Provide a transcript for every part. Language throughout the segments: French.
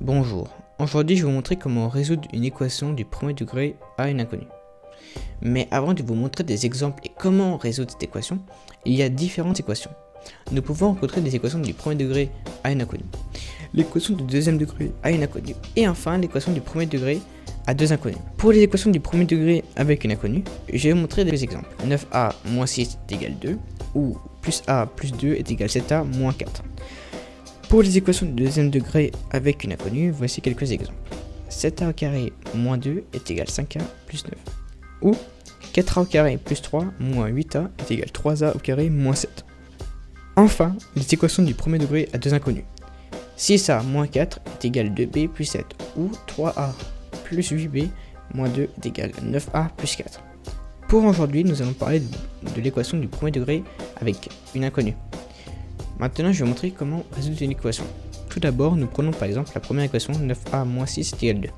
Bonjour, aujourd'hui je vais vous montrer comment résoudre une équation du premier degré à une inconnue. Mais avant de vous montrer des exemples et comment résoudre cette équation, il y a différentes équations. Nous pouvons rencontrer des équations du premier degré à une inconnue, l'équation du deuxième degré à une inconnue, et enfin l'équation du premier degré à deux inconnues. Pour les équations du premier degré avec une inconnue, je vais vous montrer des exemples. 9a moins 6 est égal 2, ou plus a plus 2 est égal 7a moins 4. Pour les équations du deuxième degré avec une inconnue, voici quelques exemples. 7a au carré moins 2 est égal 5a plus 9. Ou 4a au carré plus 3 moins 8a est égal 3a au carré moins 7. Enfin, les équations du premier degré à deux inconnues. 6a moins 4 est égal 2b plus 7. Ou 3a plus 8b moins 2 est égal 9a plus 4. Pour aujourd'hui, nous allons parler de l'équation du premier degré avec une inconnue. Maintenant, je vais vous montrer comment résoudre une équation. Tout d'abord, nous prenons par exemple la première équation 9a moins 6 est égal 2.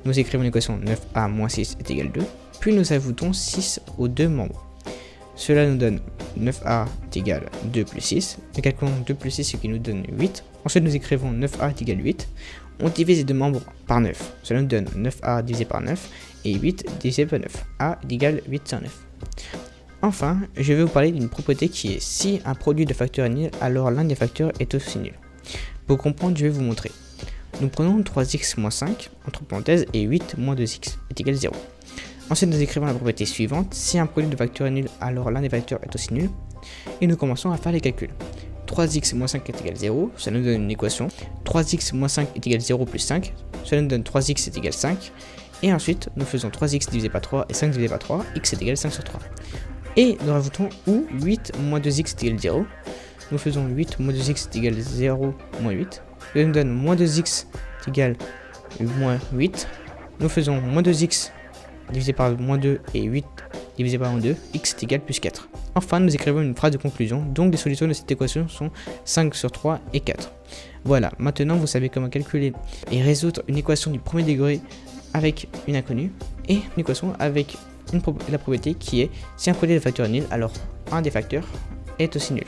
Nous écrivons l'équation 9a moins 6 est égal 2, puis nous ajoutons 6 aux deux membres. Cela nous donne 9a est égal 2 plus 6. Nous calculons 2 plus 6, ce qui nous donne 8. Ensuite, nous écrivons 9a est égal 8. On divise les deux membres par 9. Cela nous donne 9a divisé par 9 et 8 divisé par 9. a est égal 8 sur 9. Enfin, je vais vous parler d'une propriété qui est si un produit de facteurs est nul, alors l'un des facteurs est aussi nul. Pour comprendre, je vais vous montrer. Nous prenons 3x moins 5, entre parenthèses, et 8 moins 2x est égal 0. Ensuite, nous écrivons la propriété suivante. Si un produit de facteurs est nul, alors l'un des facteurs est aussi nul. Et nous commençons à faire les calculs. 3x moins 5 est égal 0, ça nous donne une équation. 3x moins 5 est égal 0 plus 5, cela nous donne 3x est égal 5. Et ensuite, nous faisons 3x divisé par 3 et 5 divisé par 3, x est égal 5 sur 3. Et nous rajoutons ou 8 moins 2x est égal 0. Nous faisons 8 moins 2x est égal 0 moins 8. Cela nous donne moins 2x est égal moins 8. Nous faisons moins 2x divisé par moins 2 et 8 divisé par moins 2, x est égal plus 4. Enfin, nous écrivons une phrase de conclusion, donc les solutions de cette équation sont 5 sur 3 et 4. Voilà, maintenant vous savez comment calculer et résoudre une équation du premier degré avec une inconnue et une équation avec la propriété qui est si un produit de facteurs est nul, alors un des facteurs est aussi nul.